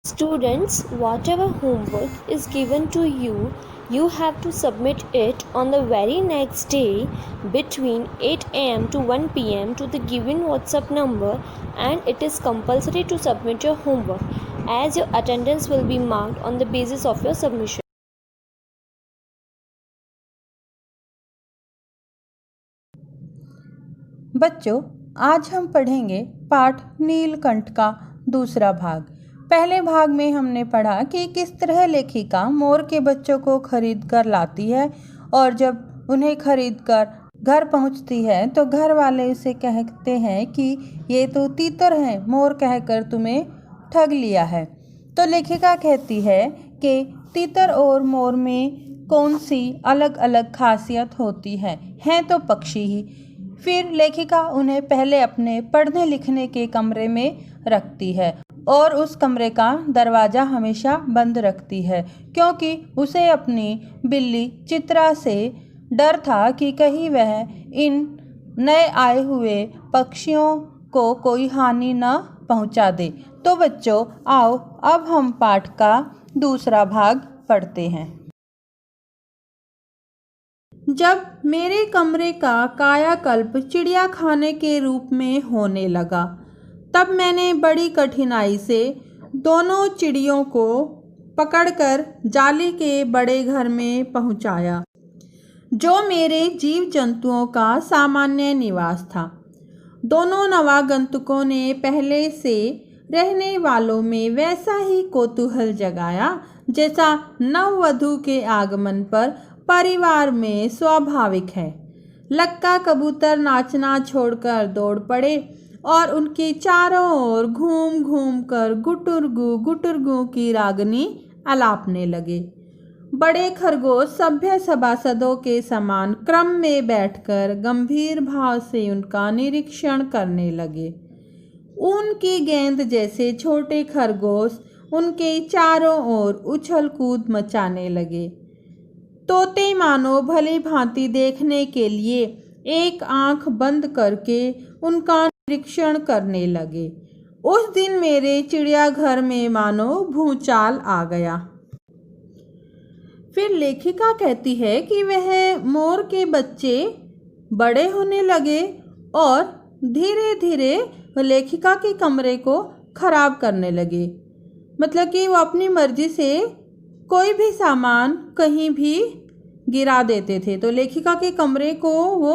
Students, whatever homework is given to you, you have to submit it on the very next day between 8 am to 1 pm to the given WhatsApp number, and it is compulsory to submit your homework as your attendance will be marked on the basis of your submission. बच्चों, आज हम पढ़ेंगे पाठ नीलकंठ का दूसरा भाग। पहले भाग में हमने पढ़ा कि किस तरह लेखिका मोर के बच्चों को खरीद कर लाती है और जब उन्हें खरीद कर घर पहुंचती है तो घर वाले उसे कहते हैं कि ये तो तीतर हैं, मोर कहकर तुम्हें ठग लिया है। तो लेखिका कहती है कि तीतर और मोर में कौन सी अलग अलग खासियत होती है, हैं तो पक्षी ही। फिर लेखिका उन्हें पहले अपने पढ़ने लिखने के कमरे में रखती है और उस कमरे का दरवाज़ा हमेशा बंद रखती है, क्योंकि उसे अपनी बिल्ली चित्रा से डर था कि कहीं वह इन नए आए हुए पक्षियों को कोई हानि न पहुंचा दे। तो बच्चों, आओ अब हम पाठ का दूसरा भाग पढ़ते हैं। जब मेरे कमरे का कायाकल्प चिड़ियाखाने के रूप में होने लगा, तब मैंने बड़ी कठिनाई से दोनों चिड़ियों को पकड़कर जाली के बड़े घर में पहुंचाया, जो मेरे जीव जंतुओं का सामान्य निवास था। दोनों नवागंतुकों ने पहले से रहने वालों में वैसा ही कौतूहल जगाया जैसा नववधू के आगमन पर परिवार में स्वाभाविक है। लक्का कबूतर नाचना छोड़कर दौड़ पड़े और उनके चारों ओर घूम घूम कर गुटुरगू की रागनी अलापने लगे। बड़े खरगोश सभ्य सभासदों के समान क्रम में बैठकर गंभीर भाव से उनका निरीक्षण करने लगे। ऊन की गेंद जैसे छोटे खरगोश उनके चारों ओर उछल कूद मचाने लगे। तोते मानो भली भांति देखने के लिए एक आंख बंद करके उनका निरीक्षण करने लगे। उस दिन मेरे चिड़ियाघर में मानो भूचाल आ गया। फिर लेखिका कहती है कि वह मोर के बच्चे बड़े होने लगे और धीरे धीरे लेखिका के कमरे को खराब करने लगे। मतलब कि वो अपनी मर्जी से कोई भी सामान कहीं भी गिरा देते थे, तो लेखिका के कमरे को वो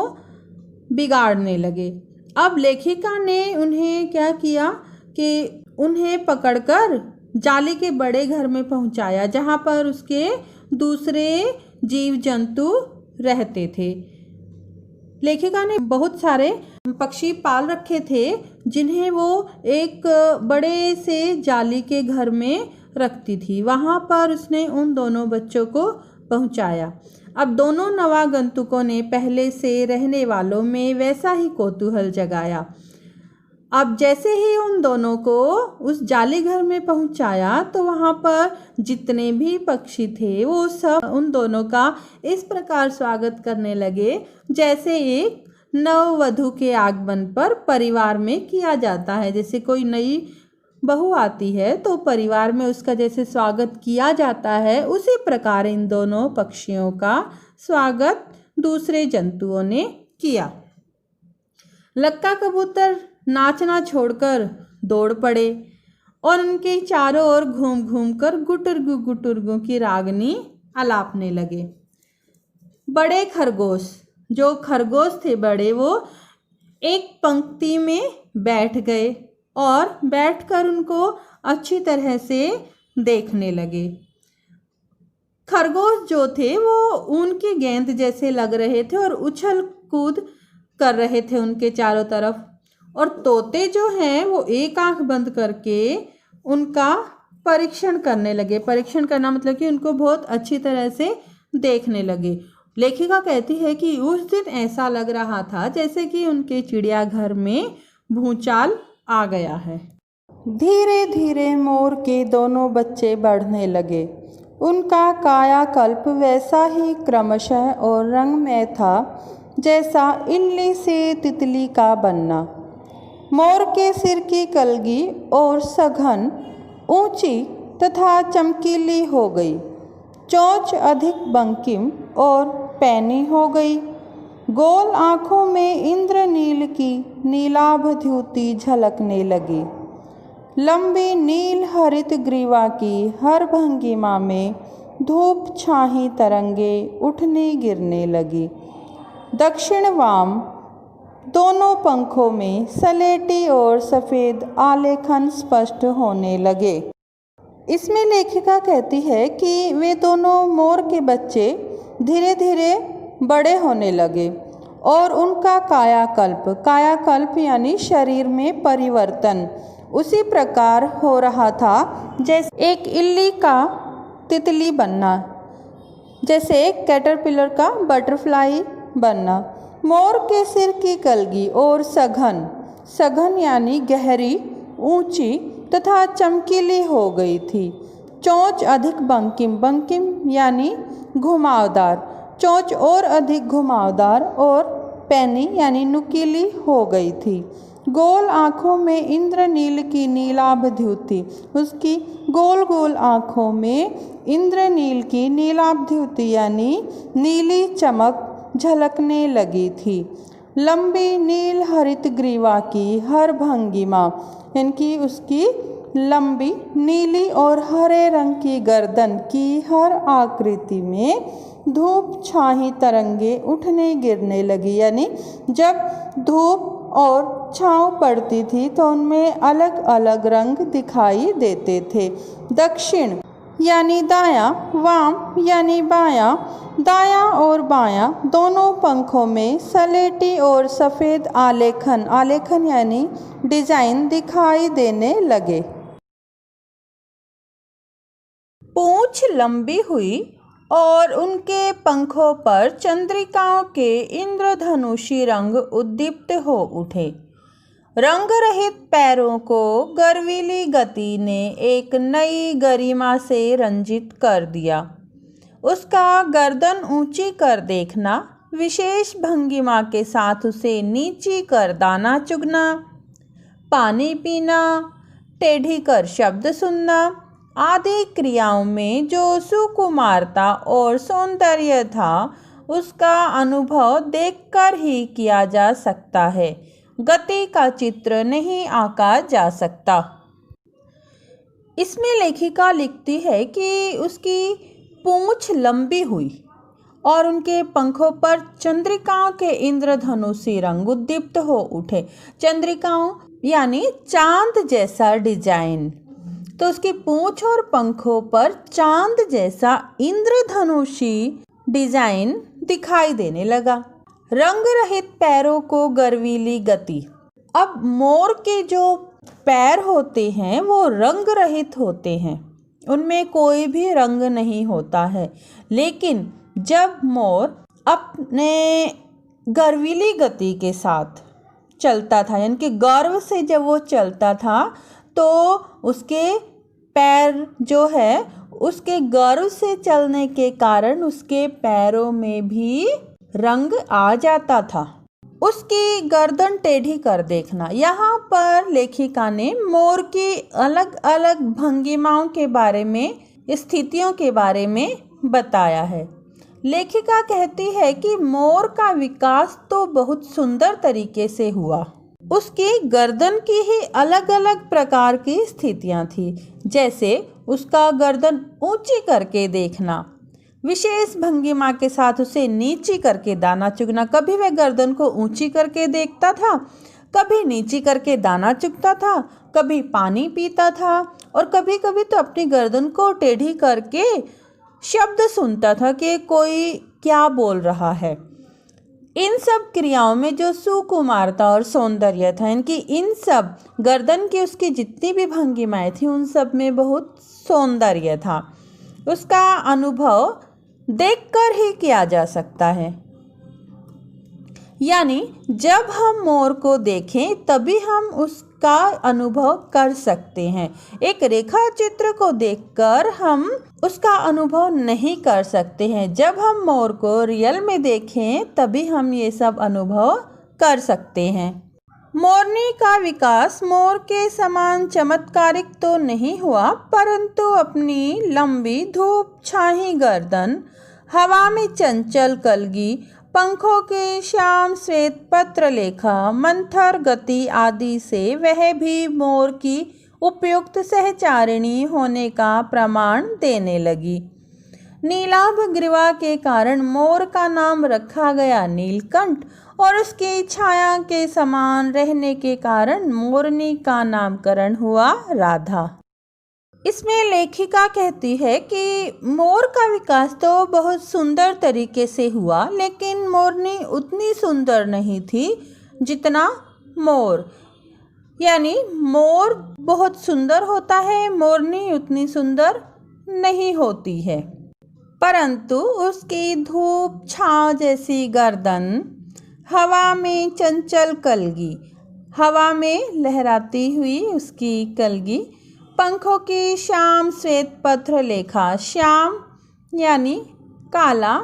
बिगाड़ने लगे। अब लेखिका ने उन्हें क्या किया कि उन्हें पकड़कर जाली के बड़े घर में पहुंचाया, जहां पर उसके दूसरे जीव जंतु रहते थे। लेखिका ने बहुत सारे पक्षी पाल रखे थे, जिन्हें वो एक बड़े से जाली के घर में रखती थी। वहां पर उसने उन दोनों बच्चों को पहुंचाया। अब दोनों नवागंतुकों ने पहले से रहने वालों में वैसा ही कौतूहल जगाया। अब जैसे ही उन दोनों को उस जाली घर में पहुंचाया तो वहां पर जितने भी पक्षी थे वो सब उन दोनों का इस प्रकार स्वागत करने लगे जैसे एक नववधू के आगमन पर परिवार में किया जाता है। जैसे कोई नई बहू आती है तो परिवार में उसका जैसे स्वागत किया जाता है, उसी प्रकार इन दोनों पक्षियों का स्वागत दूसरे जंतुओं ने किया। लक्का कबूतर नाचना छोड़कर दौड़ पड़े और उनके चारों ओर घूम घूम कर गुटुरगू की रागनी अलापने लगे। बड़े खरगोश, जो खरगोश थे बड़े, वो एक पंक्ति में बैठ गए और बैठकर उनको अच्छी तरह से देखने लगे। खरगोश जो थे वो ऊन की गेंद जैसे लग रहे थे और उछल कूद कर रहे थे उनके चारों तरफ। और तोते जो हैं वो एक आंख बंद करके उनका परीक्षण करने लगे। परीक्षण करना मतलब कि उनको बहुत अच्छी तरह से देखने लगे। लेखिका कहती है कि उस दिन ऐसा लग रहा था जैसे कि उनके चिड़ियाघर में भूचाल आ गया है। धीरे धीरे मोर के दोनों बच्चे बढ़ने लगे। उनका कायाकल्प वैसा ही क्रमशः और रंगमय था जैसा इल्ली से तितली का बनना। मोर के सिर की कलगी और सघन ऊंची तथा चमकीली हो गई। चोंच अधिक बंकिम और पैनी हो गई। गोल आँखों में इंद्रनील की नीलाभ द्युति झलकने लगी। लंबी नील हरित ग्रीवा की हर भंगिमा में धूप छाही तरंगे उठने गिरने लगी। दक्षिण वाम दोनों पंखों में सलेटी और सफ़ेद आलेखन स्पष्ट होने लगे। इसमें लेखिका कहती है कि वे दोनों मोर के बच्चे धीरे धीरे बड़े होने लगे और उनका कायाकल्प यानी शरीर में परिवर्तन उसी प्रकार हो रहा था जैसे एक इल्ली का तितली बनना, जैसे एक कैटरपिलर का बटरफ्लाई बनना। मोर के सिर की कलगी और सघन यानी गहरी, ऊंची तथा चमकीली हो गई थी। चोंच अधिक बंकिम यानी घुमावदार, चोंच और अधिक घुमावदार और पैनी यानी नुकीली हो गई थी। गोल आँखों में इंद्रनील की नीलाभ द्युति, उसकी गोल गोल आँखों में इंद्रनील की नीलाभ द्युति यानी नीली चमक झलकने लगी थी। लंबी नील हरित ग्रीवा की हर भंगिमा, इनकी उसकी लंबी नीली और हरे रंग की गर्दन की हर आकृति में धूप छाही तरंगे उठने गिरने लगी। यानी जब धूप और छाँव पड़ती थी तो उनमें अलग अलग रंग दिखाई देते थे। दक्षिण यानी दायां, वाम यानी बायां, दायां और बायां दोनों पंखों में सलेटी और सफ़ेद आलेखन यानी डिजाइन दिखाई देने लगे। पूंछ लंबी हुई और उनके पंखों पर चंद्रिकाओं के इंद्रधनुषी रंग उद्दीप्त हो उठे। रंग रहित पैरों को गर्वीली गति ने एक नई गरिमा से रंजित कर दिया। उसका गर्दन ऊंची कर देखना, विशेष भंगिमा के साथ उसे नीची कर दाना चुगना, पानी पीना, टेढ़ी कर शब्द सुनना आदि क्रियाओं में जो सुकुमारता और सौंदर्य था उसका अनुभव देखकर ही किया जा सकता है। गति का चित्र नहीं आंका जा सकता। इसमें लेखिका लिखती है कि उसकी पूंछ लंबी हुई और उनके पंखों पर चंद्रिकाओं के इंद्रधनुषी रंग उद्दीप्त हो उठे। चंद्रिकाओं यानी चांद जैसा डिजाइन, तो उसकी पूंछ और पंखों पर चांद जैसा इंद्रधनुषी डिजाइन दिखाई देने लगा। रंग रहित पैरों को गर्वीली गति। अब मोर के जो पैर होते हैं वो रंग रहित होते हैं, उनमें कोई भी रंग नहीं होता है। लेकिन जब मोर अपने गर्वीली गति के साथ चलता था, यानी कि गर्व से जब वो चलता था, तो उसके पैर जो है उसके गर्व से चलने के कारण उसके पैरों में भी रंग आ जाता था। उसकी गर्दन टेढ़ी कर देखना। यहाँ पर लेखिका ने मोर की अलग अलग भंगिमाओं के बारे में, स्थितियों के बारे में बताया है। लेखिका कहती है कि मोर का विकास तो बहुत सुंदर तरीके से हुआ। उसकी गर्दन की ही अलग अलग प्रकार की स्थितियाँ थी, जैसे उसका गर्दन ऊंची करके देखना, विशेष भंगिमा के साथ उसे नीची करके दाना चुगना। कभी वह गर्दन को ऊंची करके देखता था, कभी नीची करके दाना चुगता था, कभी पानी पीता था और कभी कभी तो अपनी गर्दन को टेढ़ी करके शब्द सुनता था कि कोई क्या बोल रहा है। इन सब क्रियाओं में जो सुकुमारता और सौंदर्य था, इनकी इन सब गर्दन की उसकी जितनी भी भंगिमाएं थी उन सब में बहुत सौंदर्य था। उसका अनुभव देखकर ही किया जा सकता है। यानी जब हम मोर को देखें तभी हम उसका अनुभव कर सकते हैं। एक रेखा चित्र को देखकर हम उसका अनुभव नहीं कर सकते हैं। जब हम मोर को रियल में देखें तभी हम ये सब अनुभव कर सकते हैं। मोरनी का विकास मोर के समान चमत्कारिक तो नहीं हुआ, परंतु अपनी लंबी धूप छाई गर्दन, हवा में चंचल कलगी, पंखों के श्याम श्वेत पत्रलेखा, मंथर गति आदि से वह भी मोर की उपयुक्त सहचारिणी होने का प्रमाण देने लगी। नीलाभ ग्रीवा के कारण मोर का नाम रखा गया नीलकंठ और उसकी छाया के समान रहने के कारण मोरनी का नामकरण हुआ राधा। इसमें लेखिका कहती है कि मोर का विकास तो बहुत सुंदर तरीके से हुआ, लेकिन मोरनी उतनी सुंदर नहीं थी जितना मोर। यानी मोर बहुत सुंदर होता है, मोरनी उतनी सुंदर नहीं होती है। परंतु उसकी धूप छाँव जैसी गर्दन, हवा में चंचल कलगी, हवा में लहराती हुई उसकी कलगी, पंखों की श्याम श्वेत पत्र लेखा, श्याम यानी काला,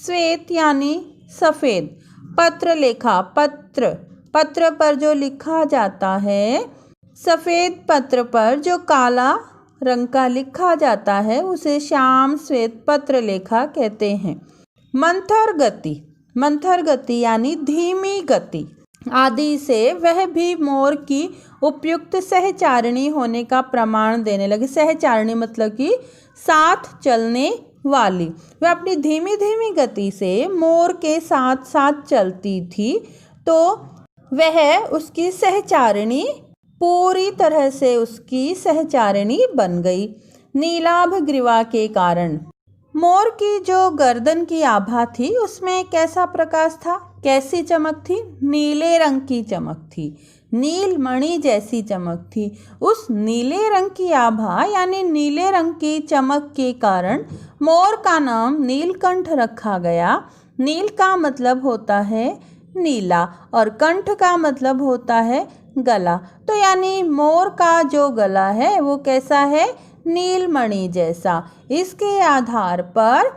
श्वेत यानी सफ़ेद, पत्र लेखा पत्र, पत्र पर जो लिखा जाता है, सफ़ेद पत्र पर जो काला रंग का लिखा जाता है उसे श्याम श्वेत पत्र लेखा कहते हैं। मंथर गति, मंथर गति यानी धीमी गति आदि से वह भी मोर की उपयुक्त सहचारिणी होने का प्रमाण देने लगी। सहचारिणी मतलब कि साथ चलने वाली। वह अपनी धीमी धीमी गति से मोर के साथ साथ चलती थी, तो वह उसकी सहचारिणी पूरी तरह से उसकी सहचारिणी बन गई। नीलाभ ग्रीवा के कारण मोर की जो गर्दन की आभा थी उसमें कैसा प्रकाश था, कैसी चमक थी? नीले रंग की चमक थी, नील मणि जैसी चमक थी। उस नीले रंग की आभा यानी नीले रंग की चमक के कारण मोर का नाम नीलकंठ रखा गया। नील का मतलब होता है नीला और कंठ का मतलब होता है गला। तो यानी मोर का जो गला है वो कैसा है? नीलमणि जैसा। इसके आधार पर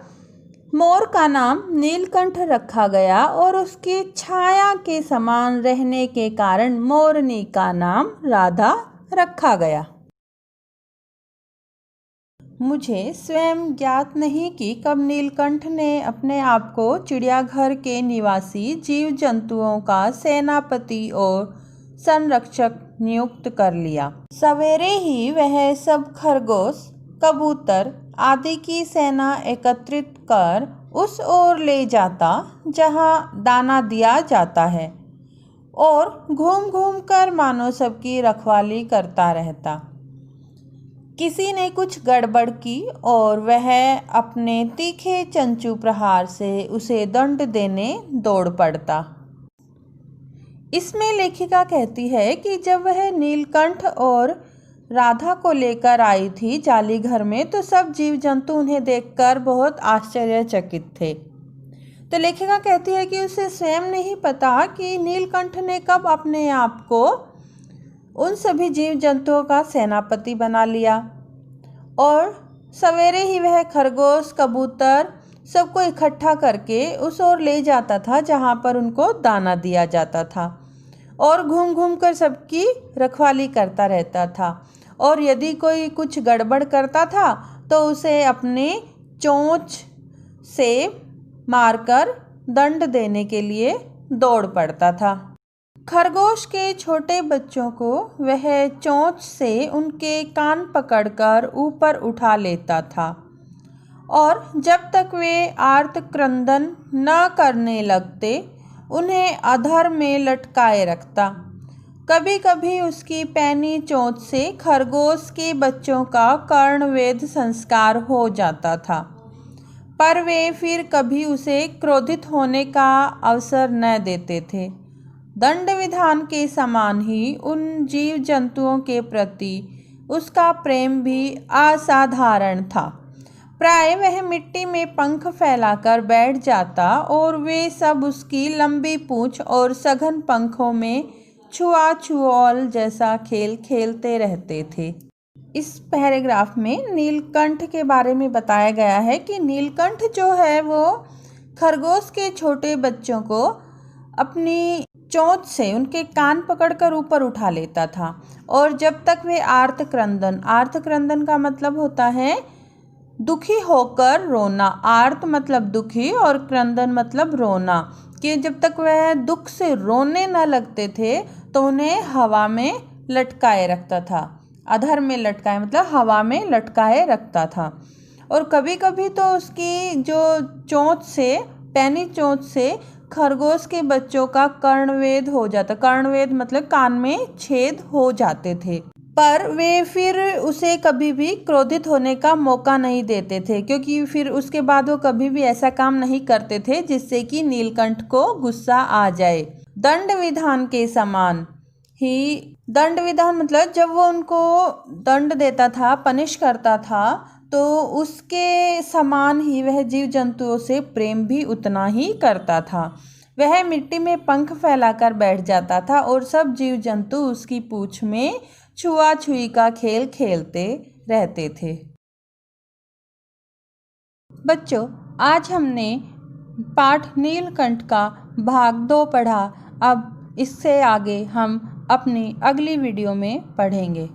मोर का नाम नीलकंठ रखा गया और उसकी छाया के समान रहने के कारण मोरनी का नाम राधा रखा गया। मुझे स्वयं ज्ञात नहीं कि कब नीलकंठ ने अपने आप को चिड़ियाघर के निवासी जीव जंतुओं का सेनापति और संरक्षक नियुक्त कर लिया। सवेरे ही वह सब खरगोश, कबूतर आदि की सेना एकत्रित कर उस ओर ले जाता जहां दाना दिया जाता है और घूम घूम कर मानो सबकी रखवाली करता रहता। किसी ने कुछ गड़बड़ की और वह अपने तीखे चंचू प्रहार से उसे दंड देने दौड़ पड़ता। इसमें लेखिका कहती है कि जब वह नीलकंठ और राधा को लेकर आई थी जाली घर में, तो सब जीव जंतु उन्हें देखकर बहुत आश्चर्यचकित थे। तो लेखिका कहती है कि उसे स्वयं नहीं पता कि नीलकंठ ने कब अपने आप को उन सभी जीव जंतुओं का सेनापति बना लिया और सवेरे ही वह खरगोश, कबूतर सबको इकट्ठा करके उस ओर ले जाता था जहाँ पर उनको दाना दिया जाता था और घूम घूम कर सबकी रखवाली करता रहता था। और यदि कोई कुछ गड़बड़ करता था तो उसे अपने चोंच से मारकर दंड देने के लिए दौड़ पड़ता था। खरगोश के छोटे बच्चों को वह चोंच से उनके कान पकड़कर ऊपर उठा लेता था और जब तक वे आर्त क्रंदन न करने लगते उन्हें अधर में लटकाए रखता। कभी कभी उसकी पैनी चोंच से खरगोश के बच्चों का कर्णवेध संस्कार हो जाता था, पर वे फिर कभी उसे क्रोधित होने का अवसर न देते थे। दंड विधान के समान ही उन जीव जंतुओं के प्रति उसका प्रेम भी असाधारण था। प्राय वह मिट्टी में पंख फैलाकर बैठ जाता और वे सब उसकी लंबी पूंछ और सघन पंखों में छुआ-छुआल जैसा खेल खेलते रहते थे। इस पैराग्राफ में नीलकंठ के बारे में बताया गया है कि नीलकंठ जो है वो खरगोश के छोटे बच्चों को अपनी चोंच से उनके कान पकड़कर ऊपर उठा लेता था। और जब तक वे आर्तक्रंदन का मतलब होता है दुखी होकर रोना। आर्त मतलब दुखी और क्रंदन मतलब रोना, कि जब तक वह दुख से रोने न लगते थे तो उन्हें हवा में लटकाए रखता था। अधर में लटकाए मतलब हवा में लटकाए रखता था। और कभी कभी तो उसकी जो चोंच से, पैनी चोंच से खरगोश के बच्चों का कर्णवेद हो जाता। कर्णवेद मतलब कान में छेद हो जाते थे। पर वे फिर उसे कभी भी क्रोधित होने का मौका नहीं देते थे, क्योंकि फिर उसके बाद वो कभी भी ऐसा काम नहीं करते थे जिससे कि नीलकंठ को गुस्सा आ जाए। दंड विधान के समान ही, दंड विधान मतलब जब वो उनको दंड देता था, पनिश करता था, तो उसके समान ही वह जीव जंतुओं से प्रेम भी उतना ही करता था। वह मिट्टी में पंख फैलाकर बैठ जाता था और सब जीव जंतु उसकी पूंछ में छुआ-छुई का खेल खेलते रहते थे। बच्चों, आज हमने पाठ नीलकंठ का भाग 2 पढ़ा। अब इससे आगे हम अपनी अगली वीडियो में पढ़ेंगे।